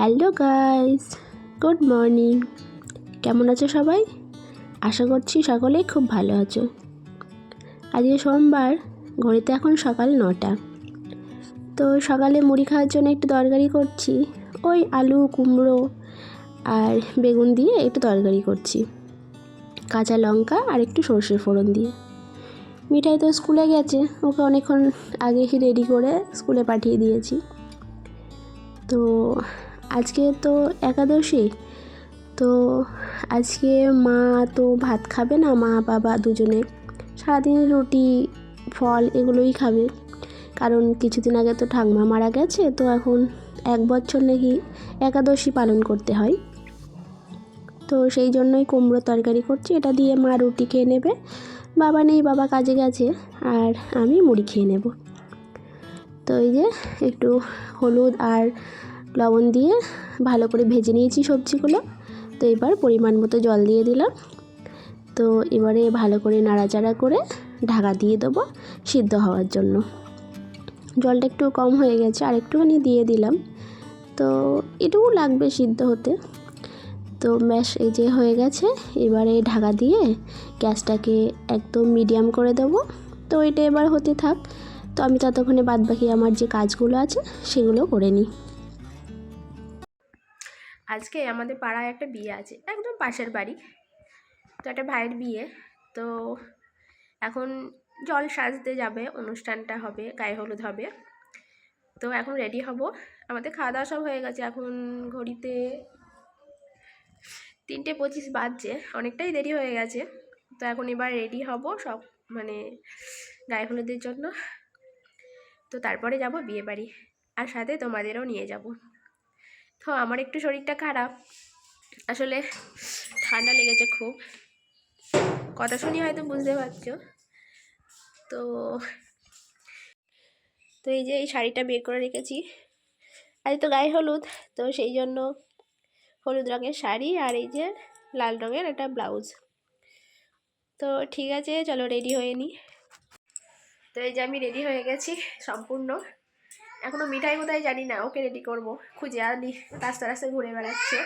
Hello guys, good morning. কেমন আছো সবাই? আশা করছি সকলেই খুব ভালো আছো। আজকে সোমবার, ঘড়িতে এখন সকাল 9টা। তো সকালে মুড়ি খাওয়ার জন্য একটু তরকারি করছি। ওই আলু কুমড়ো আর বেগুন দিয়ে একটু তরকারি করছি, কাঁচা লঙ্কা আর একটু সর্ষের ফোড়ন দিয়ে। মিঠাই তো স্কুলে গেছে, ওকে অনেকক্ষণ আগে রেডি করে স্কুলে পাঠিয়ে দিয়েছি। তো আজকে তো একাদশী, তো আজকে মা তো ভাত খাবে না, মা বাবা দুজনে সারাদিন রুটি ফল এগুলোই খাবে। কারণ কিছুদিন আগে তো ঠাকুমা মারা গেছে, তো এখন 1 বছর নাকি একাদশী পালন করতে হয়। তো সেই জন্যই কুমড়ো তরকারি করছি, এটা দিয়ে মা রুটি খেয়ে নেবে, বাবা নেই, বাবা কাজে গেছে, আর আমি মুড়ি খেয়ে নেব। তো এই যে একটু হলুদ আর লবণ দিয়ে ভালো করে ভেজে নিয়েছি সবজিগুলো। তো এবার পরিমাণ মতো জল দিয়ে দিলাম। তো এবারে ভালো করে নাড়াচাড়া করে ঢাকা দিয়ে দেবো সিদ্ধ হওয়ার জন্য। জলটা একটু কম হয়ে গেছে, আর একটুখানি দিয়ে দিলাম। তো এটুকু লাগবে সিদ্ধ হতে। তো ব্যাস, এই যে হয়ে গেছে। এবারে ঢাকা দিয়ে গ্যাসটাকে একদম মিডিয়াম করে দেবো। তো এটা এবার হতে থাক। তো আমি ততক্ষণে বাদবাকি আমার যে কাজগুলো আছে সেগুলো করে নিই। আজকে আমাদের পাড়ায় একটা বিয়ে আছে, একদম পাশের বাড়ি। তো একটা ভাইয়ের বিয়ে। তো এখন জল সাজতে যাবে, অনুষ্ঠানটা হবে, গায়ে হলুদ হবে। তো এখন রেডি হব। আমাদের খাওয়া দাওয়া সব হয়ে গেছে। এখন ঘড়িতে 3:25 বাজছে, অনেকটাই দেরি হয়ে গেছে। তো এখন এবার রেডি হব সব, মানে গায়ে হলুদের জন্য। তো তারপরে যাব বিয়ে বাড়ি, আর সাথে তোমাদেরও নিয়ে যাব। তো আমার একটু শরীরটা খারাপ, আসলে ঠান্ডা লেগেছে খুব, কথা শুনি হয়তো বুঝতে পারছো। তো তো এই যে এই শাড়িটা বের করে রেখেছি, আজ তো গায়ে হলুদ, তো সেই জন্য হলুদ রঙের শাড়ি আর এই যে লাল রঙের একটা ব্লাউজ। তো ঠিক আছে, চলো রেডি হয়ে নিই। তো এই যে আমি রেডি হয়ে গেছি সম্পূর্ণ। এখনো মিঠাই কোথায় জানি না, ওকে রেডি করব, খুঁজে আনি, রাস্তা রাস্তায় ঘুরে বেড়াচ্ছে।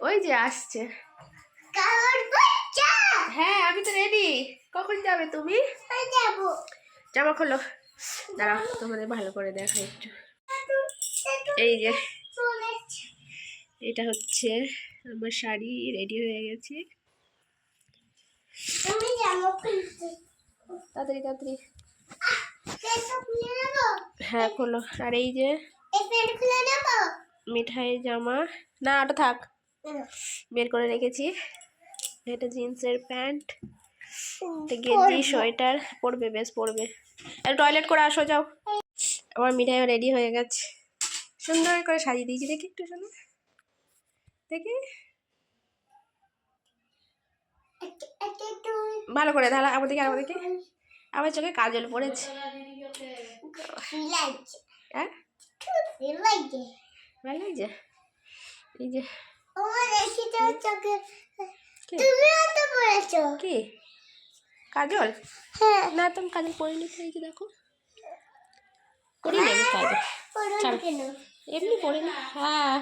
ওই যে আসছে। হ্যাঁ, আমি তো রেডি। কখন যাবে তুমি? জামা খোলো, দাঁড়াও তোমাদের ভালো করে দেখা একটু। এই যে এটা হচ্ছে আমার শাড়ি, রেডি হয়ে গেছি। তাড়াতাড়ি তাড়াতাড়ি, হ্যাঁ খোলো। আর এই যে মিঠাই জামা, না ওটা থাক, বের করে রেখেছি। এটা জিন্সের প্যান্ট, গেঞ্জি, সোয়েটার পরবে, বেশ পরবে। আর টয়লেট করে আসো, যাও। আমার মিঠাইও রেডি হয়ে গেছে, সুন্দর করে সাজিয়ে দিয়েছি। দেখি একটু, শোনো দেখি, ভালো করে ঢালা। আমার দিকে, আমার দিকে, আমার চোখে কাজল পড়েছে। হ্যাঁ ভালো লাগছে। এই যে কি কাজল? না, তুমি কাজল পরিনি। এই যে দেখো, পরি না আমি কাজল, এমনি পরিনি। হ্যাঁ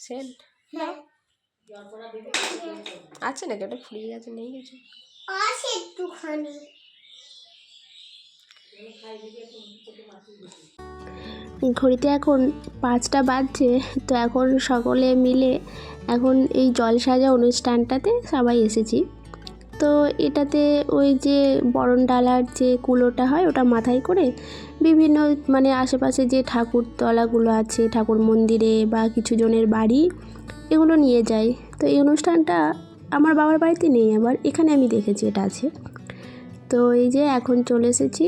সেন্ট আছে নাকি? ওটা ফুরিয়ে গেছে, নেই কিছু। ঘড়িতে এখন 5টা বাজছে। তো এখন সকলে মিলে এখন এই জল সাজা অনুষ্ঠানটাতে সবাই এসেছি। তো এটাতে ওই যে বরণ ডালার যে কুলোটা হয়, ওটা মাথায় করে বিভিন্ন, মানে আশেপাশে যে ঠাকুর তলাগুলো আছে, ঠাকুর মন্দিরে বা কিছু জনের বাড়ি, এগুলো নিয়ে যায়। তো এই অনুষ্ঠানটা আমার বাবার বাড়িতে নেই, আবার এখানে আমি দেখেছি এটা আছে। তো এই যে এখন চলে এসেছি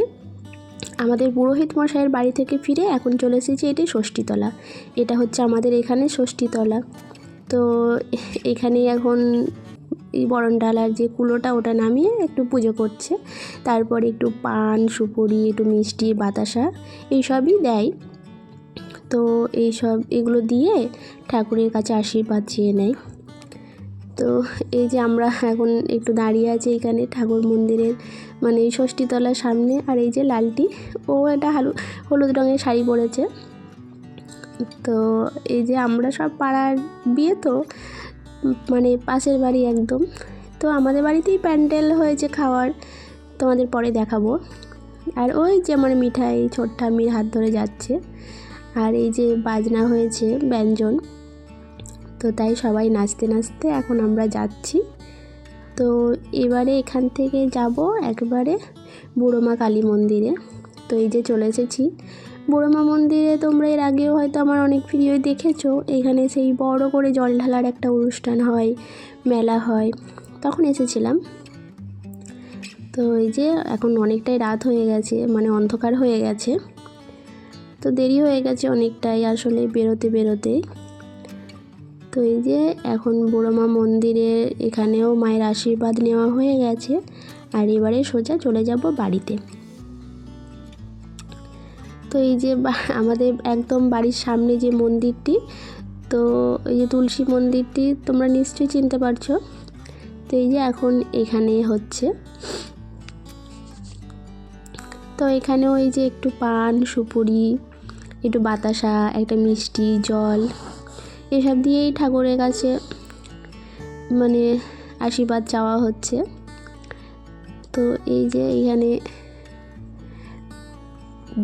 আমাদের পুরোহিত মশাইয়ের বাড়ি থেকে ফিরে, এখন চলে এসেছি এটি ষষ্ঠীতলা। এটা হচ্ছে আমাদের এখানে ষষ্ঠীতলা। তো এখানে এখন এই বরণ ডালার যে কুলোটা, ওটা নামিয়ে একটু পুজো করছে। তারপরে একটু পান সুপুরি, একটু মিষ্টি বাতাসা এইসবই দেয়। তো এগুলো দিয়ে ঠাকুরের কাছে আশীর্বাদ চেয়ে নেয়। তো এই যে আমরা এখন একটু দাঁড়িয়ে আছি এখানে ঠাকুর মন্দিরের মানে ষষ্ঠীতলার সামনে। আর এই যে লালটি, ও একটা হলুদ রঙের শাড়ি পরেছে। তো এই যে আমরা সব পাড়ার বিয়ে, তো মানে পাশের বাড়ি একদম। তো আমাদের বাড়িতেই প্যান্ডেল হয়েছে খাওয়ার, তোমাদের পরে দেখাবো। আর ওই যে আমার মিঠাই ছোট ঠাম্মির হাত ধরে যাচ্ছে। আর এই যে বাজনা হয়েছে ব্যঞ্জন, তো তাই সবাই নাচতে নাচতে এখন আমরা যাচ্ছি। তো এবারে এখান থেকে যাব একবারে বুড়োমা কালী মন্দিরে। তো এই যে চলে এসেছি বুড়োমা মন্দিরে। তোমরা এর আগেও হয়তো আমার অনেক ভিডিওই দেখেছো। এখানে সেই বড় করে জল ঢালার একটা অনুষ্ঠান হয়, মেলা হয়, তখন এসেছিলাম। তো এই যে এখন অনেকটাই রাত হয়ে গেছে, মানে অন্ধকার হয়ে গেছে, তো দেরি হয়ে গেছে অনেকটাই আসলে বেরোতে। তো এই যে এখন বুড়োমা মন্দিরে এখানেও মায়ের আশীর্বাদ নেওয়া হয়ে গেছে। আর এবারে সোজা চলে যাব বাড়িতে। তো এই যে আমাদের একদম বাড়ির সামনে যে মন্দিরটি, তো এই যে তুলসী মন্দিরটি তোমরা নিশ্চয়ই চিনতে পারছো। তো এই যে এখন এখানে হচ্ছে, তো এখানেও এই যে একটু পান সুপুরি, একটু বাতাসা, একটা মিষ্টি জল, এসব দিয়েই ঠাকুরের কাছে মানে আশীর্বাদ চাওয়া হচ্ছে। তো এই যে এখানে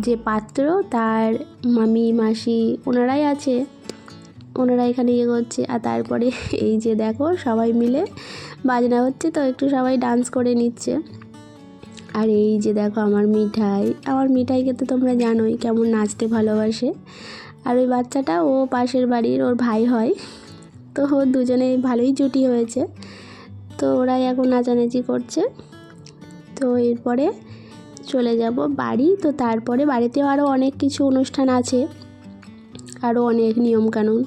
যে পাত্র, তার মামি মাসি ওনারাই আছে, ওনারা এখানে ইয়ে করছে। আর তারপরে এই যে দেখো সবাই মিলে বাজনা হচ্ছে, তো একটু সবাই ডান্স করে নিচ্ছে। আর এই যে দেখো আমার মিঠাইকে তো তোমরা জানোই কেমন নাচতে ভালোবাসে। আর ওই বাচ্চাটা ও পাশের বাড়ির, ওর ভাই হয়। তো দুজনে ভালোই জুটি হয়েছে। তো ওরাই এখন নাচানাচি করছে। তো এরপরে চলে যাব বাড়ি। তো তারপরে বাড়িতেও আরও অনেক কিছু অনুষ্ঠান আছে, আরও অনেক নিয়মকানুন।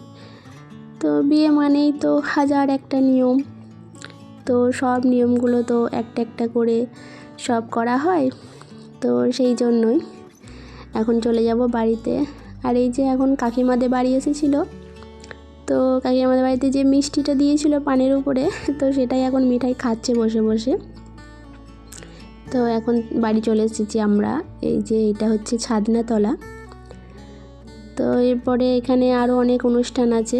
তো বিয়ে মানেই তো হাজার একটা নিয়ম, তো সব নিয়মগুলো তো একটা একটা করে সব করা হয়। তো সেই জন্যই এখন চলে যাব বাড়িতে। আর এই যে এখন কাকিমাদের বাড়ি এসেছিলো, তো কাকিমাদের বাড়িতে যে মিষ্টিটা দিয়েছিল পানের উপরে, তো সেটাই এখন মিঠাই খাচ্ছে বসে বসে। তো এখন বাড়ি চলে এসেছি আমরা। এই যে এটা হচ্ছে ছাদনাতলা। তো এরপরে এখানে আরও অনেক অনুষ্ঠান আছে।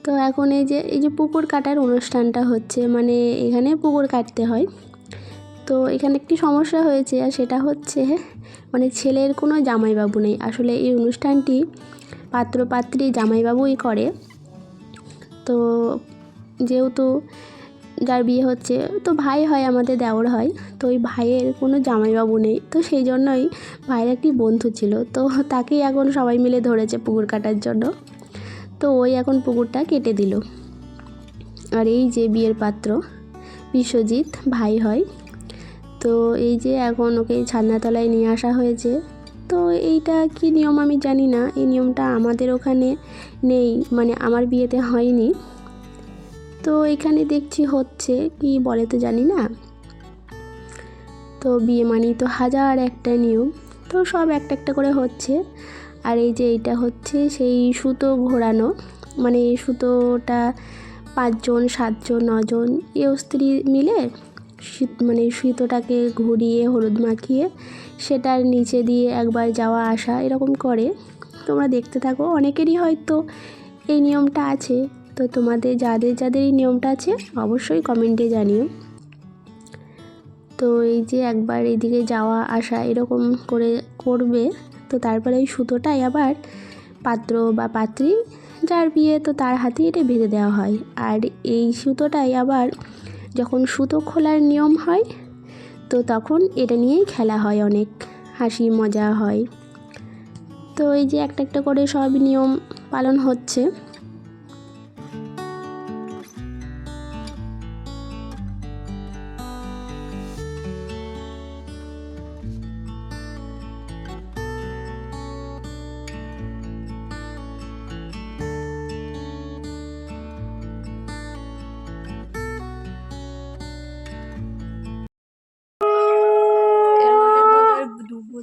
তো এখন এই যে পুকুর কাটার অনুষ্ঠানটা হচ্ছে, মানে এখানে পুকুর কাটতে হয়। তো এখানে একটি সমস্যা হয়েছে, আর সেটা হচ্ছে মানে ছেলের কোনো জামাইবাবু নেই। আসলে এই অনুষ্ঠানটি পাত্র পাত্রী জামাইবাবুই করে। তো যেহেতু যার বিয়ে হচ্ছে, তো ভাই হয়, আমাদের দেওর হয়, তো ওই ভাইয়ের কোনো জামাইবাবু নেই। তো সেই জন্যই ভাইয়ের একটি বন্ধু ছিল, তো তাকেই এখন সবাই মিলে ধরেছে পুকুর কাটার জন্য। তো ওই এখন পুকুরটা কেটে দিল। আর এই যে বিয়ের পাত্র বিশ্বজিৎ ভাই হয়, তো এই যে এখন ওকে ছাদনাতলায় নিয়ে আসা হয়েছে। তো এইটা কি নিয়ম আমি জানি না, এই নিয়মটা আমাদের ওখানে নেই, মানে আমার বিয়েতে হয়নি। তো এখানে দেখছি হচ্ছে, কি বলে তো জানি না। তো বিয়ে মানেই তো হাজার একটা নিয়ম, তো সব একটা একটা করে হচ্ছে। আর এই যে এইটা হচ্ছে সেই সুতো ঘোরানো, মানে এই সুতোটা 5 জন 7 জন 9 জন স্ত্রী মিলে মানে সুতোটাকে ঘুরিয়ে হলুদ মাখিয়ে সেটার নিচে দিয়ে একবার যাওয়া আসা এরকম করে। তোমরা দেখতে থাকো, অনেকেরই হয়তো এই নিয়মটা আছে। তো তোমাদের যাদের এই নিয়মটা আছে অবশ্যই কমেন্টে জানিও। তো এই যে একবার এইদিকে যাওয়া আসা এরকম করে করবে, তো তারপরে এই সুতোটাই আবার পাত্র বা পাত্রী যার বিয়ে, তো তার হাতে এটা বেঁধে দেওয়া হয়। আর এই সুতোটাই আবার যখন সুতো খোলার নিয়ম হয়, তো তখন এটা নিয়েই খেলা হয়, অনেক হাসি মজা হয়। তো এই যে একটা একটা করে সব নিয়ম পালন হচ্ছে।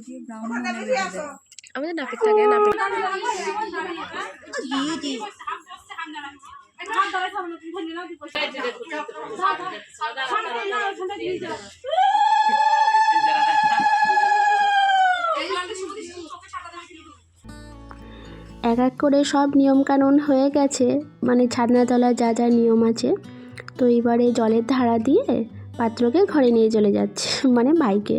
দিয়ে ব্রাহ্মণে বেঁধে দেয়। আমাদের নাপিত থাকে নাপিত। এক এক করে সব নিয়মকানুন হয়ে গেছে, মানে ছাদনাতলার যা যা নিয়ম আছে। তো এবারে জলের ধারা দিয়ে পাত্রকে ঘরে নিয়ে চলে যাচ্ছে, মানে বাইকে।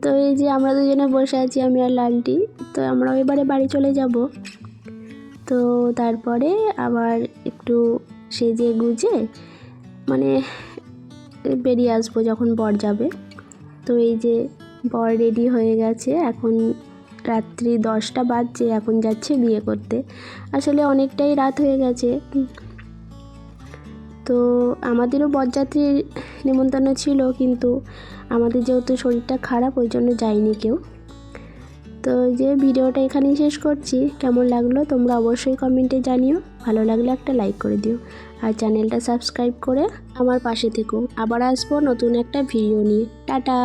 তো এই যে আমরা দুজনে বসে আছি, আমি আর লালটি। তো আমরাও এবারে বাড়ি চলে যাব। তো তারপরে আবার একটু সেজে গুজে মানে বেরিয়ে আসবো যখন বর যাবে। তো এই যে বর রেডি হয়ে গেছে, এখন রাত্রি 10টা বাজছে, এখন যাচ্ছে বিয়ে করতে। আসলে অনেকটাই রাত হয়ে গেছে। তো আমাদেরও বরযাত্রীর নিমন্ত্রণ ছিল, কিন্তু আমাদের যেহেতু শরীরটা খারাপ ওই জন্য যায়নি কেউ। তো যে ভিডিওটা এখানেই শেষ করছি। কেমন লাগলো তোমরা অবশ্যই কমেন্টে জানিও, ভালো লাগলে একটা লাইক করে দিও, আর চ্যানেলটা সাবস্ক্রাইব করে আমার পাশে থেকো। আবার আসবো নতুন একটা ভিডিও নিয়ে। টাটা।